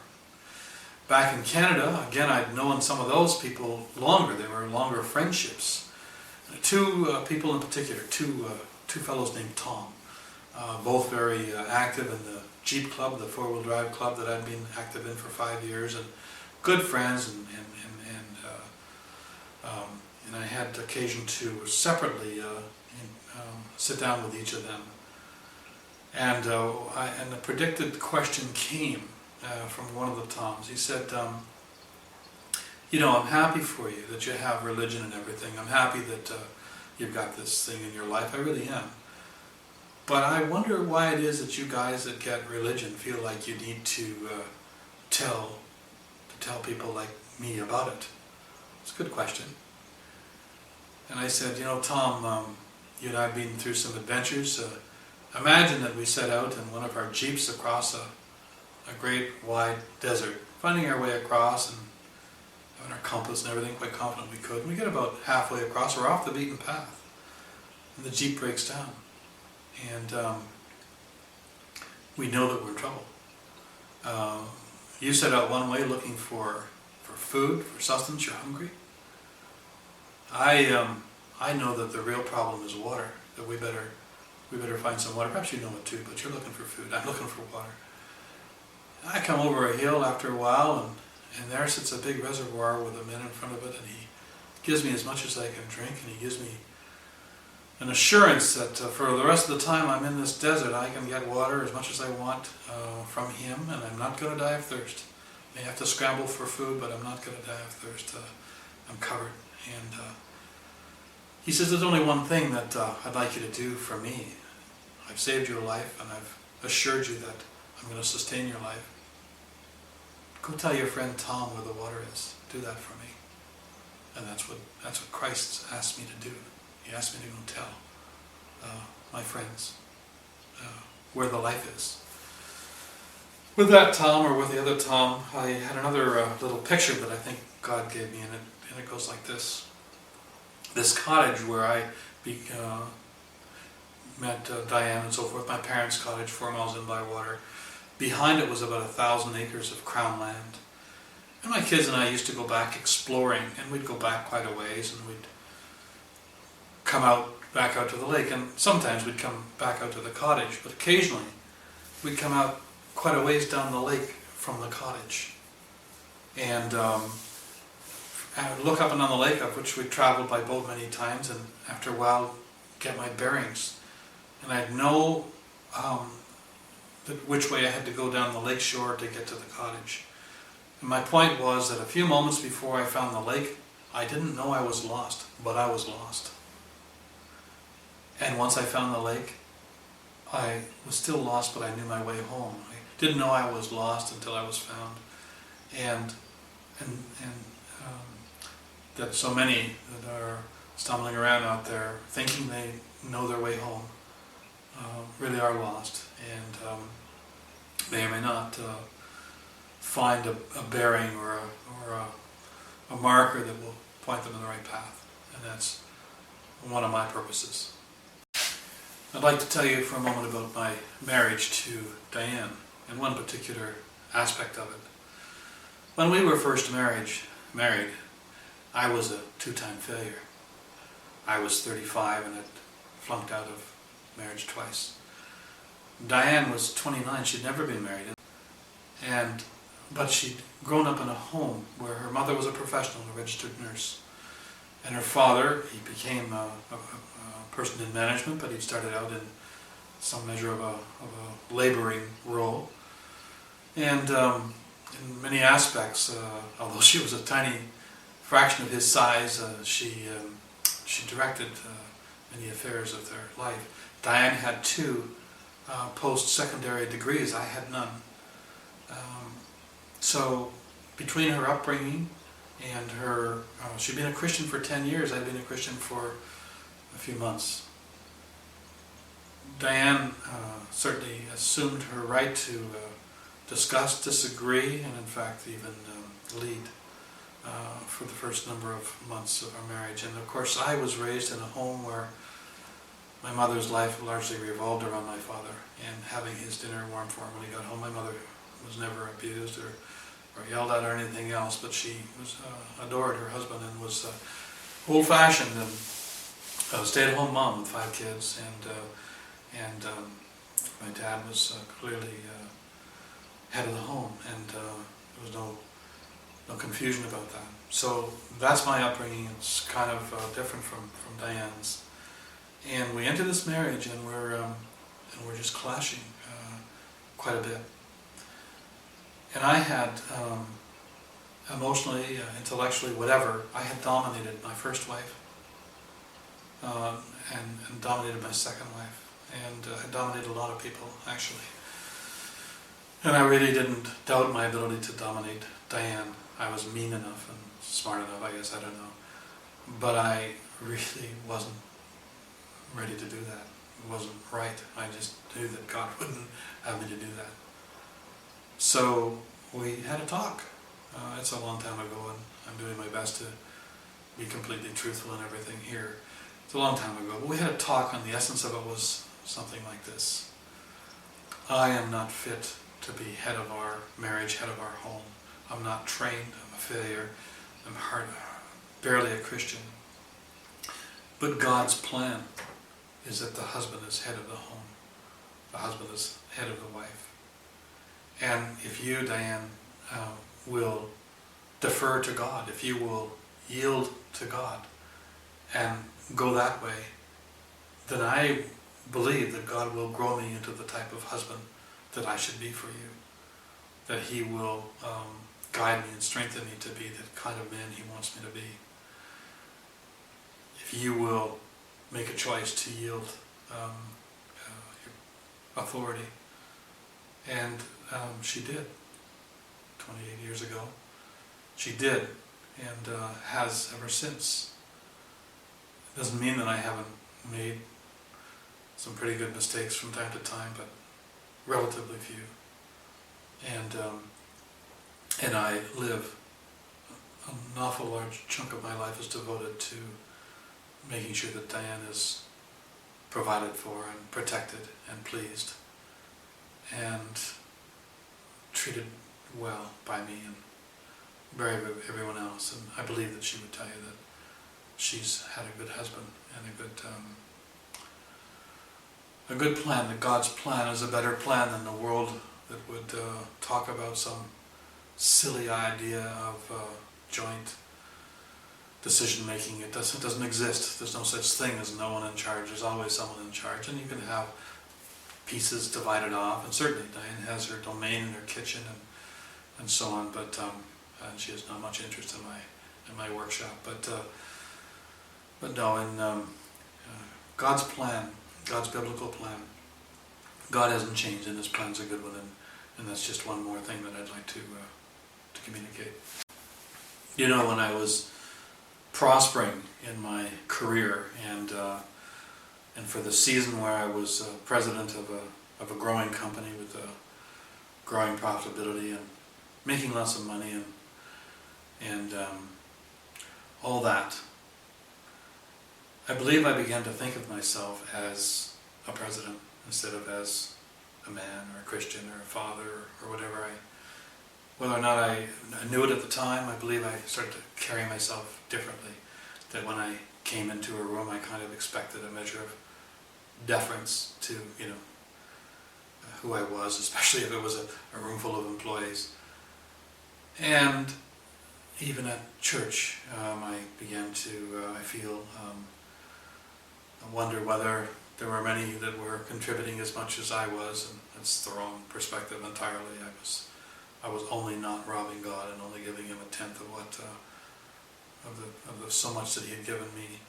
Back in Canada, again, I'd known some of those people longer. They were longer friendships. Two people in particular, two fellows named Tom, both very active in the Jeep Club, the four-wheel drive club that I'd been active in for 5 years, and good friends, and I had occasion to separately sit down with each of them. And and the predicted question came from one of the Toms. He said, I'm happy for you that you have religion and everything. I'm happy that you've got this thing in your life. I really am. But I wonder why it is that you guys that get religion feel like you need to tell people like me about it. It's a good question. And I said, Tom, you and I have been through some adventures. Imagine that we set out in one of our jeeps across a great wide desert, finding our way across and having our compass and everything, quite confident we could. And we get about halfway across, we're off the beaten path, and the jeep breaks down. And we know that we're in trouble. You set out one way looking for food, for sustenance, you're hungry. I know that the real problem is water, that we better find some water. Perhaps you know it too, but you're looking for food, I'm looking for water. I come over a hill after a while, and there sits a big reservoir with a man in front of it, and he gives me as much as I can drink, and he gives me an assurance that for the rest of the time I'm in this desert, I can get water as much as I want from him, and I'm not going to die of thirst. I may have to scramble for food, but I'm not going to die of thirst. I'm covered. And he says, there's only one thing that I'd like you to do for me. I've saved your life, and I've assured you that I'm going to sustain your life. Go tell your friend Tom where the water is. Do that for me. And that's what Christ asked me to do. He asked me to go tell my friends where the life is. With that Tom, or with the other Tom, I had another little picture that I think God gave me, and it goes like this. This cottage where I met Diane and so forth, my parents' cottage, 4 miles in by water. Behind it was about 1,000 acres of crown land. And my kids and I used to go back exploring, and we'd go back quite a ways, and we'd come back out to the lake, and sometimes we'd come back out to the cottage, but occasionally we'd come out quite a ways down the lake from the cottage. And I would look up and down the lake, of which we traveled by boat many times, and after a while get my bearings. And I'd know which way I had to go down the lake shore to get to the cottage. And my point was that a few moments before I found the lake, I didn't know I was lost, but I was lost. And once I found the lake, I was still lost, but I knew my way home. I didn't know I was lost until I was found. And that so many that are stumbling around out there thinking they know their way home really are lost, and may or may not find a bearing or a marker that will point them in the right path. And that's one of my purposes. I'd like to tell you for a moment about my marriage to Diane, and one particular aspect of it. When we were first married, I was a 2-time failure. I was 35 and had flunked out of marriage twice. Diane was 29, she'd never been married, but she'd grown up in a home where her mother was a professional, a registered nurse, and her father, he became a person in management, but he'd started out in some measure of a laboring role. And in many aspects, although she was a tiny fraction of his size, she directed many affairs of their life. Diane had 2 post-secondary degrees. I had none. So between her upbringing and her, she'd been a Christian for 10 years, I'd been a Christian for a few months. Diane certainly assumed her right to discuss, disagree, and in fact even lead for the first number of months of our marriage. And of course I was raised in a home where my mother's life largely revolved around my father and having his dinner warm for him when he got home. My mother was never abused or yelled at or anything else, but she was adored her husband and was old-fashioned and a stay-at-home mom with 5 kids, and my dad was clearly head of the home, and there was no confusion about that. So that's my upbringing. It's kind of different from Diane's. And we enter this marriage, and we're just clashing quite a bit. And I had emotionally, intellectually, whatever, I had dominated my first wife, and dominated my second wife, and had dominated a lot of people, actually. And I really didn't doubt my ability to dominate Diane. I was mean enough and smart enough, I guess, I don't know. But I really wasn't ready to do that. It wasn't right. I just knew that God wouldn't have me to do that. So we had a talk. It's a long time ago, and I'm doing my best to be completely truthful in everything here. It's a long time ago, but we had a talk, and the essence of it was something like this. I am not fit to be head of our marriage, head of our home. I'm not trained, I'm a failure, I'm barely a Christian. But God's plan is that the husband is head of the home. The husband is head of the wife. And if you, Diane, will defer to God, if you will yield to God and go that way, then I believe that God will grow me into the type of husband that I should be for you. That He will guide me and strengthen me to be the kind of man He wants me to be. If you will make a choice to yield your authority. And she did, 28 years ago. She did, and has ever since. It doesn't mean that I haven't made some pretty good mistakes from time to time, but relatively few. And I live, an awful large chunk of my life is devoted to making sure that Diane is provided for and protected and pleased and treated well by me and by everyone else. And I believe that she would tell you that she's had a good husband and a good plan, that God's plan is a better plan than the world that would talk about some silly idea of joint decision making. It doesn't exist. There's no such thing as no one in charge. There's always someone in charge, and you can have pieces divided off, and certainly Diane has her domain in her kitchen and so on, but and she has not much interest in my workshop. But no, in God's plan, God's biblical plan, God hasn't changed, and His plan's a good one, and that's just one more thing that I'd like to communicate. You know, when I was prospering in my career, and for the season where I was president of a growing company with growing profitability and making lots of money and all that, I believe I began to think of myself as a president instead of as a man or a Christian or a father or whatever. Whether or not I knew it at the time, I believe I started to carry myself differently. That when I came into a room, I kind of expected a measure of deference to, who I was, especially if it was a room full of employees. And even at church, I began to, I feel, wonder whether there were many that were contributing as much as I was, and that's the wrong perspective entirely. I was only not robbing God and only giving Him a tenth of what, of the so much that He had given me.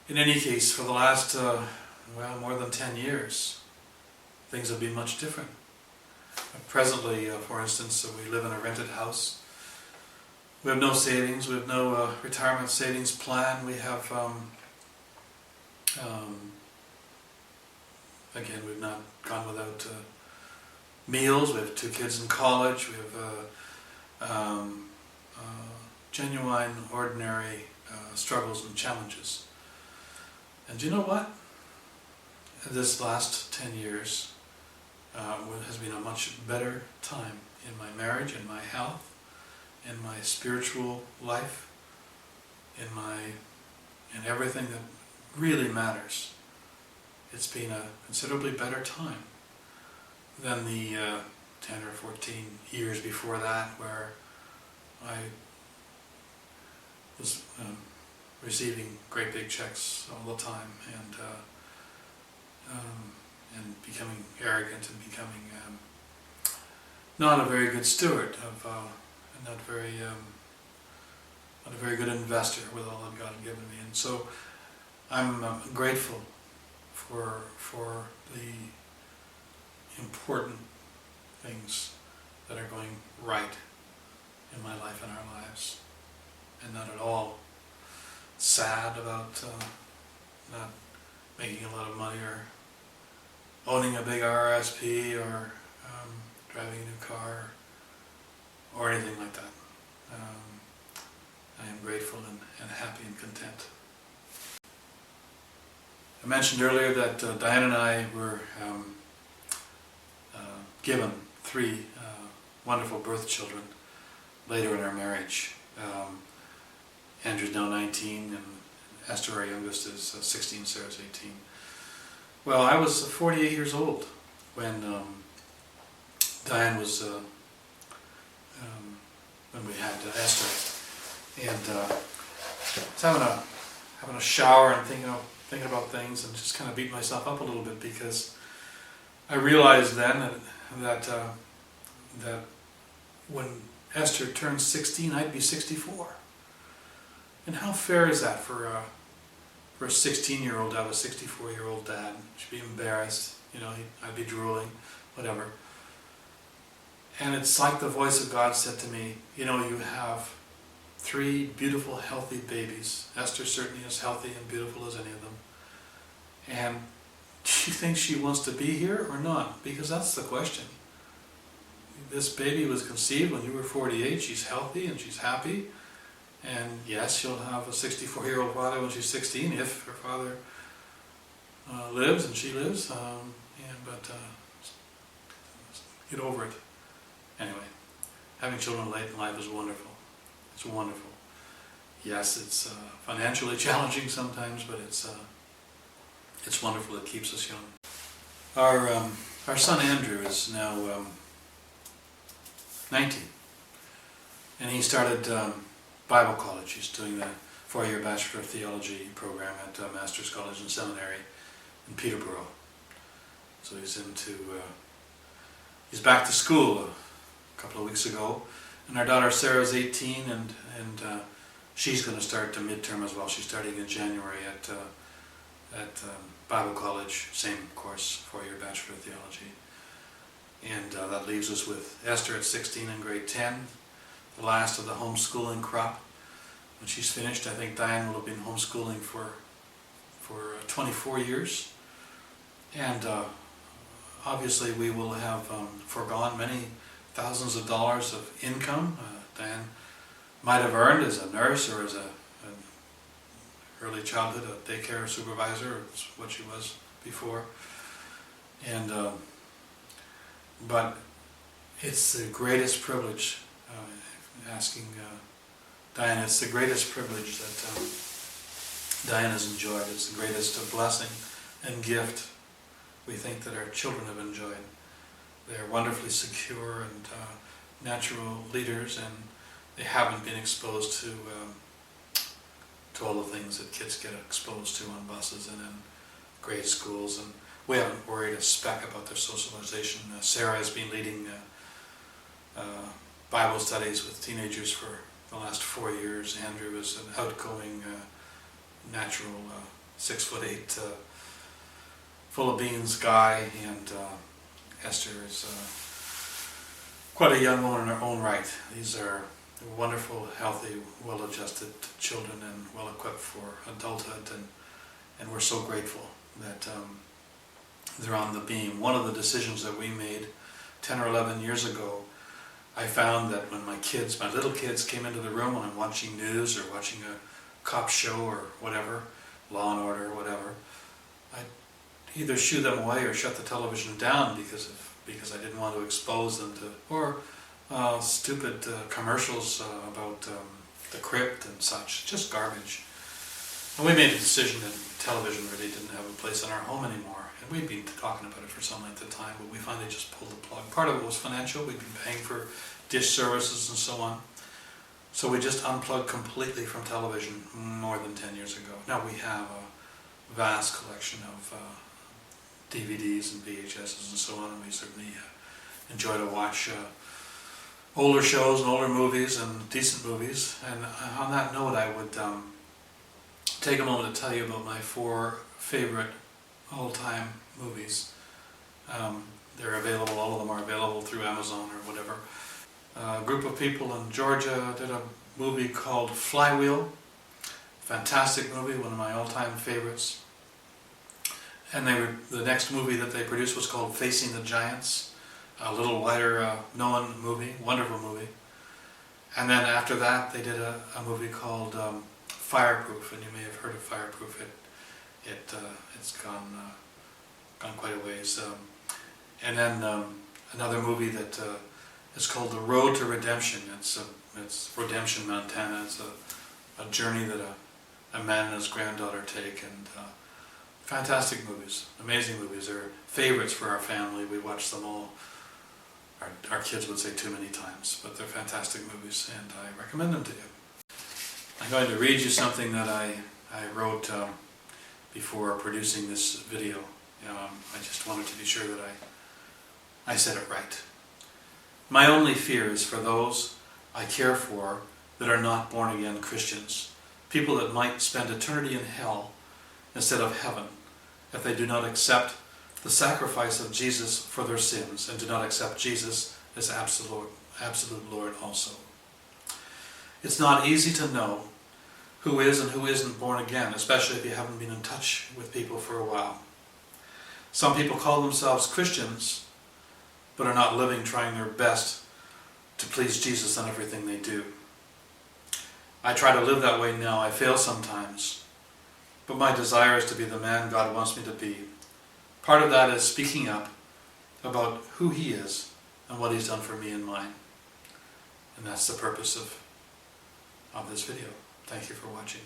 In any case, for the last, more than 10 years, things have been much different. Presently, for instance, we live in a rented house. We have no savings. We have no retirement savings plan. We have, again, we've not gone without meals. We have 2 kids in college. We have genuine, ordinary struggles and challenges. And do you know what? This last 10 years has been a much better time in my marriage, in my health, in my spiritual life, in everything that really matters. It's been a considerably better time than the 10 or 14 years before that, where I was receiving great big checks all the time, and becoming arrogant and becoming not a very good steward of, and not a very good investor with all that God had given me. And so I'm grateful for the important things that are going right in my life and our lives, and not at all sad about not making a lot of money or owning a big RSP or driving a new car or anything like that. I am grateful and happy and content. I mentioned earlier that Diane and I were given 3 wonderful birth children later in our marriage. Andrew's now 19 and Esther, our youngest, is 16, Sarah's 18. Well, I was 48 years old when Diane was, when we had Esther. And I was having a shower and thinking about things, and just kind of beat myself up a little bit, because I realized then that when Esther turned 16, I'd be 64. And how fair is that for a 16-year-old to have a 64-year-old dad? She'd be embarrassed, I'd be drooling, whatever. And it's like the voice of God said to me, you have 3 beautiful, healthy babies. Esther certainly is healthy and beautiful as any of them. And do you think she wants to be here or not? Because that's the question. This baby was conceived when you were 48. She's healthy and she's happy. And yes, she'll have a 64-year-old father when she's 16, if her father lives and she lives. But get over it. Anyway, having children late in life is wonderful. It's wonderful. Yes, it's financially challenging sometimes, but it's wonderful. It keeps us young. Our son Andrew is now 19, and he started Bible college. He's doing the 4-year Bachelor of Theology program at Master's College and Seminary in Peterborough. So he's back to school a couple of weeks ago. And our daughter Sarah's 18, and she's going to start the midterm as well. She's starting in January at Bible College, same course, 4-year Bachelor of Theology. And that leaves us with Esther at 16 in grade 10, the last of the homeschooling crop. When she's finished, I think Diane will have been homeschooling for 24 years. And obviously we will have foregone many thousands of dollars of income Diane might have earned as a nurse or as an early childhood a daycare supervisor, is what she was before. And but it's the greatest privilege, asking Diane, it's the greatest privilege that Diane has enjoyed. It's the greatest blessing and gift we think that our children have enjoyed. They're wonderfully secure and natural leaders, and they haven't been exposed to all the things that kids get exposed to on buses and in grade schools, and we haven't worried a speck about their socialization. Sarah has been leading Bible studies with teenagers for the last 4 years. Andrew is an outgoing, natural, 6'8", full of beans guy, and Esther is quite a young woman in her own right. These are wonderful, healthy, well-adjusted children and well-equipped for adulthood, and we're so grateful that they're on the beam. One of the decisions that we made 10 or 11 years ago, I found that when my little kids came into the room when I'm watching news or watching a cop show or whatever, Law and Order or whatever, I'd either shoo them away or shut the television down because I didn't want to expose them to, or stupid commercials about the crypt and such, just garbage. And we made a decision that television really didn't have a place in our home anymore. And we'd been talking about it for some length of time, but we finally just pulled the plug. Part of it was financial. We'd been paying for dish services and so on. So we just unplugged completely from television more than 10 years ago. Now we have a vast collection of DVDs and VHSs and so on, and we certainly enjoy to watch older shows and older movies and decent movies. And on that note, I would take a moment to tell you about my 4 favorite all-time movies. They're available, all of them are available through Amazon or whatever. A group of people in Georgia did a movie called Flywheel. Fantastic movie, one of my all-time favorites. And the next movie that they produced was called Facing the Giants, a little wider known movie, wonderful movie. And then after that they did a movie called Fireproof, and you may have heard of Fireproof. It's gone quite a ways. And then another movie that is called The Road to Redemption. It's Redemption, Montana. It's a journey that a man and his granddaughter take, and fantastic movies, amazing movies. They're favorites for our family. We watch them all. Our kids would say too many times, but they're fantastic movies, and I recommend them to you. I'm going to read you something that I wrote before producing this video. I just wanted to be sure that I said it right. My only fear is for those I care for that are not born-again Christians, people that might spend eternity in hell instead of heaven if they do not accept the sacrifice of Jesus for their sins and do not accept Jesus as absolute Lord also. It's not easy to know who is and who isn't born again, especially if you haven't been in touch with people for a while. Some people call themselves Christians, but are not living trying their best to please Jesus in everything they do. I try to live that way now. I fail sometimes, but my desire is to be the man God wants me to be. Part of that is speaking up about who He is and what He's done for me and mine. And that's the purpose of this video. Thank you for watching.